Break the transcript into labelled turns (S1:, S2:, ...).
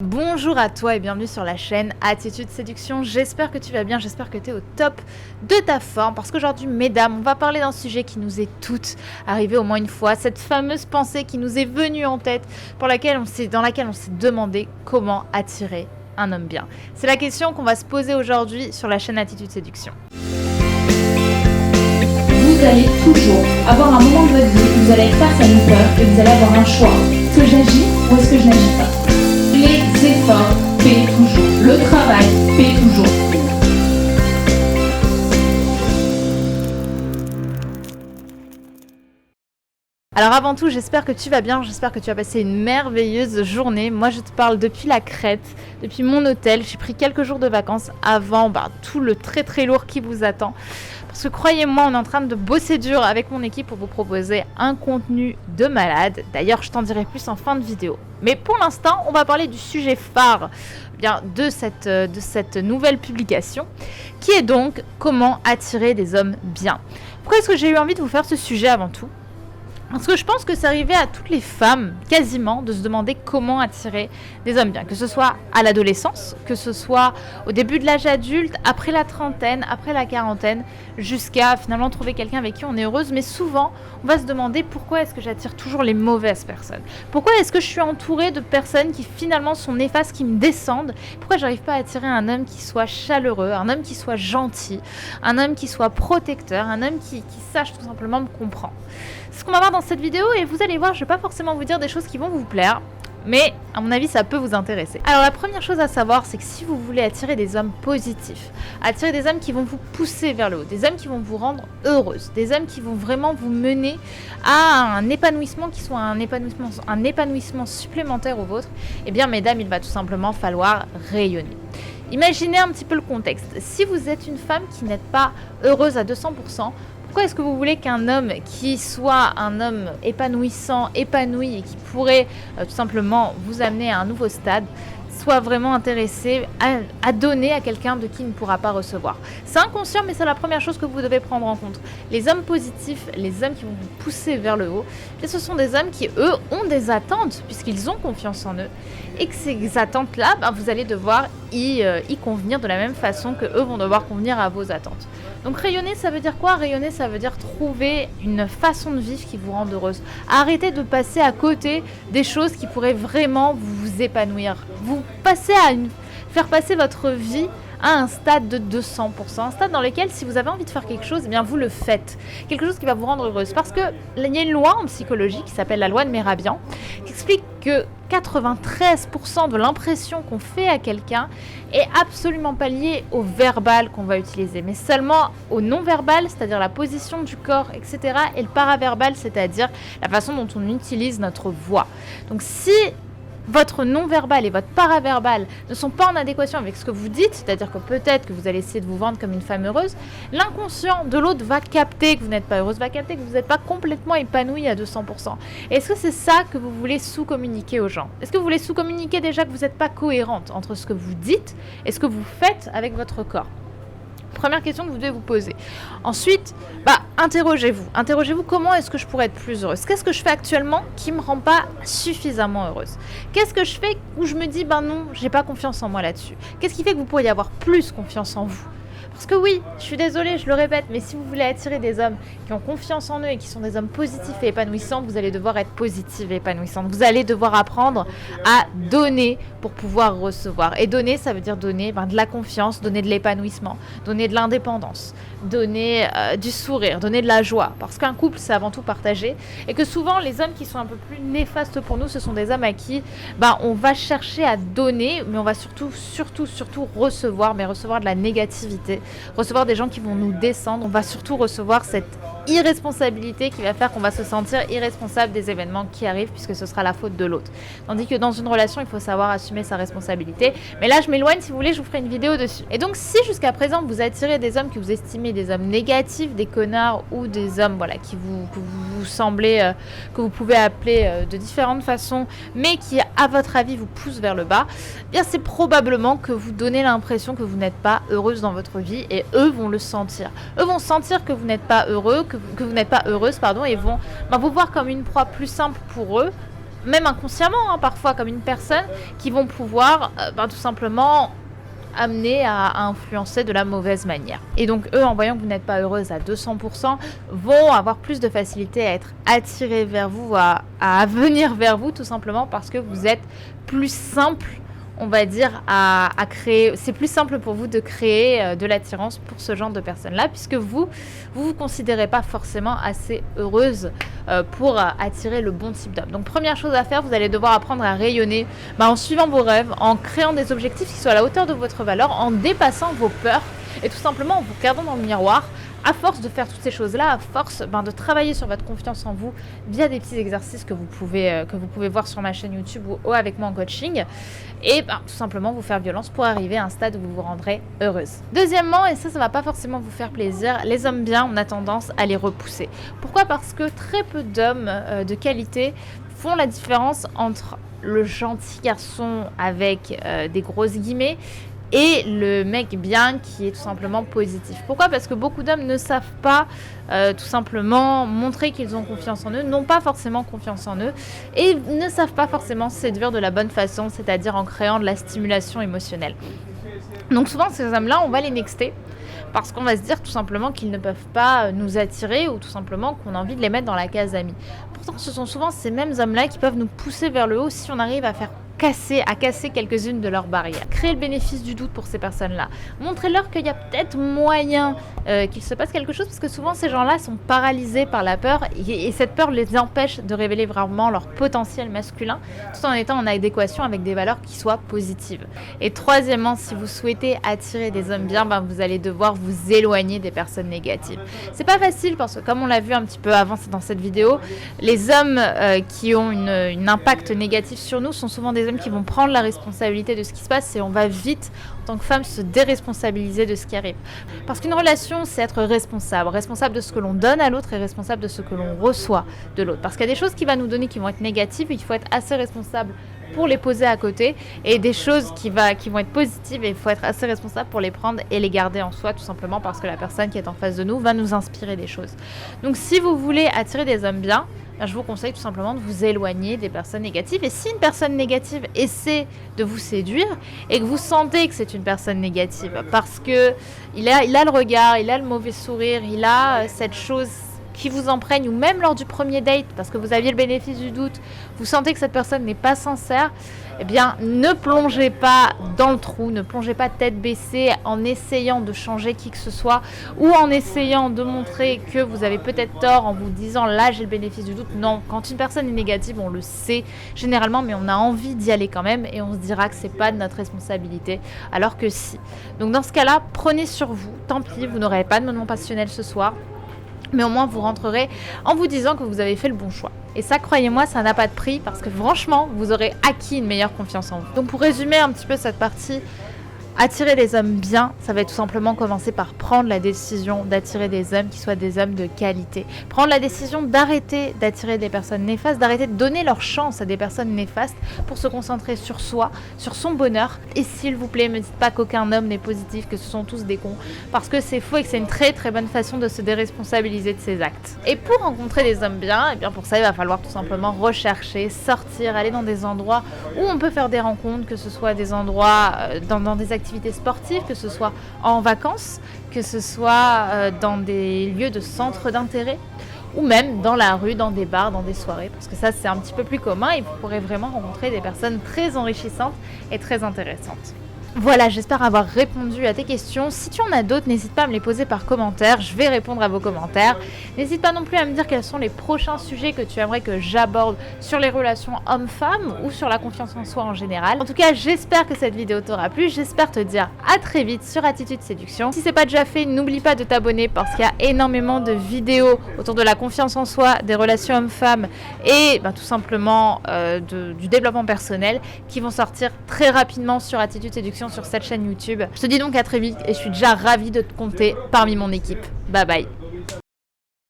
S1: Bonjour à toi et bienvenue sur la chaîne Attitude Séduction. J'espère que tu vas bien, j'espère que tu es au top de ta forme parce qu'aujourd'hui, mesdames, on va parler d'un sujet qui nous est toutes arrivé au moins une fois, cette fameuse pensée qui nous est venue en tête dans laquelle on s'est demandé comment attirer un homme bien. C'est la question qu'on va se poser aujourd'hui sur la chaîne Attitude Séduction.
S2: Vous allez toujours avoir un moment de votre vie où vous allez être face à une peur et vous allez avoir un choix. Est-ce que j'agis ou est-ce que je n'agis pas? Les efforts paient toujours. Le travail paie toujours.
S1: Alors avant tout, j'espère que tu vas bien, j'espère que tu as passé une merveilleuse journée. Moi, je te parle depuis la Crète, depuis mon hôtel. J'ai pris quelques jours de vacances avant tout le très lourd qui vous attend. Parce que croyez-moi, on est en train de bosser dur avec mon équipe pour vous proposer un contenu de malade. D'ailleurs, je t'en dirai plus en fin de vidéo. Mais pour l'instant, on va parler du sujet phare de cette nouvelle publication, qui est donc comment attirer des hommes bien. Pourquoi est-ce que j'ai eu envie de vous faire ce sujet avant tout ? Parce que je pense que c'est arrivé à toutes les femmes, quasiment, de se demander comment attirer des hommes bien. Que ce soit à l'adolescence, que ce soit au début de l'âge adulte, après la trentaine, après la quarantaine, jusqu'à finalement trouver quelqu'un avec qui on est heureuse. Mais souvent, on va se demander pourquoi est-ce que j'attire toujours les mauvaises personnes ? Pourquoi est-ce que je suis entourée de personnes qui finalement sont néfastes, qui me descendent ? Pourquoi j'arrive pas à attirer un homme qui soit chaleureux, un homme qui soit gentil, un homme qui soit protecteur, un homme qui sache tout simplement me comprendre ? C'est ce qu'on va voir dans cette vidéo et vous allez voir, je ne vais pas forcément vous dire des choses qui vont vous plaire, mais à mon avis ça peut vous intéresser. Alors la première chose à savoir, c'est que si vous voulez attirer des hommes positifs, attirer des hommes qui vont vous pousser vers le haut, des hommes qui vont vous rendre heureuse, des hommes qui vont vraiment vous mener à un épanouissement qui soit un épanouissement supplémentaire au vôtre, eh bien mesdames, il va tout simplement falloir rayonner. Imaginez un petit peu le contexte. Si vous êtes une femme qui n'est pas heureuse à 200%, pourquoi est-ce que vous voulez qu'un homme qui soit un homme épanouissant, épanoui et qui pourrait tout simplement vous amener à un nouveau stade soit vraiment intéressé à donner à quelqu'un de qui il ne pourra pas recevoir? C'est inconscient, mais c'est la première chose que vous devez prendre en compte. Les hommes positifs, les hommes qui vont vous pousser vers le haut, ce sont des hommes qui, eux, ont des attentes, puisqu'ils ont confiance en eux. Et que ces attentes-là, vous allez devoir y convenir de la même façon que eux vont devoir convenir à vos attentes. Donc rayonner, ça veut dire quoi ? Rayonner, ça veut dire trouver une façon de vivre qui vous rende heureuse. Arrêtez de passer à côté des choses qui pourraient vraiment vous épanouir. Vous passez faire passer votre vie à un stade de 200%, un stade dans lequel si vous avez envie de faire quelque chose, eh bien vous le faites. Quelque chose qui va vous rendre heureuse. Parce qu'il y a une loi en psychologie qui s'appelle la loi de Mehrabian, qui explique que 93% de l'impression qu'on fait à quelqu'un est absolument pas liée au verbal qu'on va utiliser, mais seulement au non-verbal, c'est-à-dire la position du corps, etc. et le paraverbal, c'est-à-dire la façon dont on utilise notre voix. Donc si votre non-verbal et votre paraverbal ne sont pas en adéquation avec ce que vous dites, c'est-à-dire que peut-être que vous allez essayer de vous vendre comme une femme heureuse, l'inconscient de l'autre va capter que vous n'êtes pas heureuse, va capter que vous n'êtes pas complètement épanouie à 200%. Et est-ce que c'est ça que vous voulez sous-communiquer aux gens ? Est-ce que vous voulez sous-communiquer déjà que vous n'êtes pas cohérente entre ce que vous dites et ce que vous faites avec votre corps ? Première question que vous devez vous poser. Ensuite, interrogez-vous. Interrogez-vous, comment est-ce que je pourrais être plus heureuse ? Qu'est-ce que je fais actuellement qui ne me rend pas suffisamment heureuse ? Qu'est-ce que je fais où je me dis, non, j'ai pas confiance en moi là-dessus ? Qu'est-ce qui fait que vous pourriez avoir plus confiance en vous ? Parce que oui, je suis désolée, je le répète, mais si vous voulez attirer des hommes qui ont confiance en eux et qui sont des hommes positifs et épanouissants, vous allez devoir être positive et épanouissante. Vous allez devoir apprendre à donner pour pouvoir recevoir. Et donner, ça veut dire donner de la confiance, donner de l'épanouissement, donner de l'indépendance, donner du sourire, donner de la joie. Parce qu'un couple, c'est avant tout partagé. Et que souvent, les hommes qui sont un peu plus néfastes pour nous, ce sont des hommes à qui on va chercher à donner, mais on va surtout recevoir, mais recevoir de la négativité. Recevoir des gens qui vont nous descendre, on va surtout recevoir cette irresponsabilité qui va faire qu'on va se sentir irresponsable des événements qui arrivent puisque ce sera la faute de l'autre. Tandis que dans une relation, il faut savoir assumer sa responsabilité. Mais là, je m'éloigne, si vous voulez, je vous ferai une vidéo dessus. Et donc, si jusqu'à présent, vous attirez des hommes que vous estimez des hommes négatifs, des connards ou des hommes que vous semblez, que vous pouvez appeler de différentes façons, mais qui, à votre avis, vous poussent vers le bas, bien c'est probablement que vous donnez l'impression que vous n'êtes pas heureuse dans votre vie et eux vont le sentir. Eux vont sentir que vous n'êtes pas heureux, que vous n'êtes pas heureuse, et vont vous voir comme une proie plus simple pour eux même inconsciemment, parfois comme une personne, qui vont pouvoir tout simplement amener à influencer de la mauvaise manière. Et donc eux, en voyant que vous n'êtes pas heureuse à 200%, vont avoir plus de facilité à être attirés vers vous, à venir vers vous, tout simplement parce que vous êtes plus simple, on va dire, à créer. C'est plus simple pour vous de créer de l'attirance pour ce genre de personnes-là, puisque vous considérez pas forcément assez heureuse pour attirer le bon type d'homme. Donc première chose à faire, vous allez devoir apprendre à rayonner en suivant vos rêves, en créant des objectifs qui soient à la hauteur de votre valeur, en dépassant vos peurs et tout simplement en vous regardant dans le miroir. À force de faire toutes ces choses-là, à force de travailler sur votre confiance en vous via des petits exercices que vous pouvez voir sur ma chaîne YouTube ou avec moi en coaching, et tout simplement vous faire violence pour arriver à un stade où vous vous rendrez heureuse. Deuxièmement, et ça va pas forcément vous faire plaisir, les hommes bien, on a tendance à les repousser. Pourquoi ? Parce que très peu d'hommes de qualité font la différence entre le gentil garçon avec des grosses guillemets et le mec bien qui est tout simplement positif. Pourquoi ? Parce que beaucoup d'hommes ne savent pas tout simplement montrer qu'ils ont confiance en eux, n'ont pas forcément confiance en eux et ne savent pas forcément séduire de la bonne façon, c'est-à-dire en créant de la stimulation émotionnelle. Donc souvent ces hommes-là, on va les nexter parce qu'on va se dire tout simplement qu'ils ne peuvent pas nous attirer ou tout simplement qu'on a envie de les mettre dans la case amis. Pourtant ce sont souvent ces mêmes hommes-là qui peuvent nous pousser vers le haut si on arrive à casser quelques-unes de leurs barrières. Créer le bénéfice du doute pour ces personnes-là. Montrez-leur qu'il y a peut-être moyen qu'il se passe quelque chose, parce que souvent ces gens-là sont paralysés par la peur et cette peur les empêche de révéler vraiment leur potentiel masculin tout en étant en adéquation avec des valeurs qui soient positives. Et troisièmement, si vous souhaitez attirer des hommes bien, vous allez devoir vous éloigner des personnes négatives. C'est pas facile parce que comme on l'a vu un petit peu avant dans cette vidéo, les hommes qui ont une impact négatif sur nous sont souvent des hommes qui vont prendre la responsabilité de ce qui se passe et on va vite, en tant que femme, se déresponsabiliser de ce qui arrive. Parce qu'une relation, c'est être responsable de ce que l'on donne à l'autre et responsable de ce que l'on reçoit de l'autre. Parce qu'il y a des choses qui vont nous donner qui vont être négatives et il faut être assez responsable pour les poser à côté, et des choses qui vont être positives et il faut être assez responsable pour les prendre et les garder en soi, tout simplement parce que la personne qui est en face de nous va nous inspirer des choses. Donc si vous voulez attirer des hommes bien, je vous conseille tout simplement de vous éloigner des personnes négatives. Et si une personne négative essaie de vous séduire et que vous sentez que c'est une personne négative parce que il a le regard, il a le mauvais sourire, il a cette chose qui vous imprègne, ou même lors du premier date, parce que vous aviez le bénéfice du doute, vous sentez que cette personne n'est pas sincère, eh bien, ne plongez pas dans le trou, ne plongez pas tête baissée en essayant de changer qui que ce soit, ou en essayant de montrer que vous avez peut-être tort en vous disant là j'ai le bénéfice du doute. Non, quand une personne est négative, on le sait généralement, mais on a envie d'y aller quand même et on se dira que c'est pas de notre responsabilité, alors que si. Donc dans ce cas-là, prenez sur vous, tant pis, vous n'aurez pas de moment passionnel ce soir, mais au moins vous rentrerez en vous disant que vous avez fait le bon choix. Et ça, croyez-moi, ça n'a pas de prix parce que franchement, vous aurez acquis une meilleure confiance en vous. Donc pour résumer un petit peu cette partie, attirer des hommes bien, ça va tout simplement commencer par prendre la décision d'attirer des hommes qui soient des hommes de qualité. Prendre la décision d'arrêter d'attirer des personnes néfastes, d'arrêter de donner leur chance à des personnes néfastes pour se concentrer sur soi, sur son bonheur. Et s'il vous plaît, me dites pas qu'aucun homme n'est positif, que ce sont tous des cons, parce que c'est faux et que c'est une très très bonne façon de se déresponsabiliser de ses actes. Et pour rencontrer des hommes bien, et bien pour ça, il va falloir tout simplement rechercher, sortir, aller dans des endroits où on peut faire des rencontres, que ce soit des endroits dans des activités sportives, que ce soit en vacances, que ce soit dans des lieux de centre d'intérêt ou même dans la rue, dans des bars, dans des soirées, parce que ça c'est un petit peu plus commun et vous pourrez vraiment rencontrer des personnes très enrichissantes et très intéressantes. Voilà, j'espère avoir répondu à tes questions. Si tu en as d'autres, n'hésite pas à me les poser par commentaire. Je vais répondre à vos commentaires. N'hésite pas non plus à me dire quels sont les prochains sujets que tu aimerais que j'aborde sur les relations hommes-femmes ou sur la confiance en soi en général. En tout cas, j'espère que cette vidéo t'aura plu. J'espère te dire à très vite sur Attitude Séduction. Si c'est pas déjà fait, n'oublie pas de t'abonner parce qu'il y a énormément de vidéos autour de la confiance en soi, des relations hommes-femmes et tout simplement du développement personnel qui vont sortir très rapidement sur Attitude Séduction sur cette chaîne YouTube. Je te dis donc à très vite et je suis déjà ravie de te compter parmi mon équipe. Bye bye.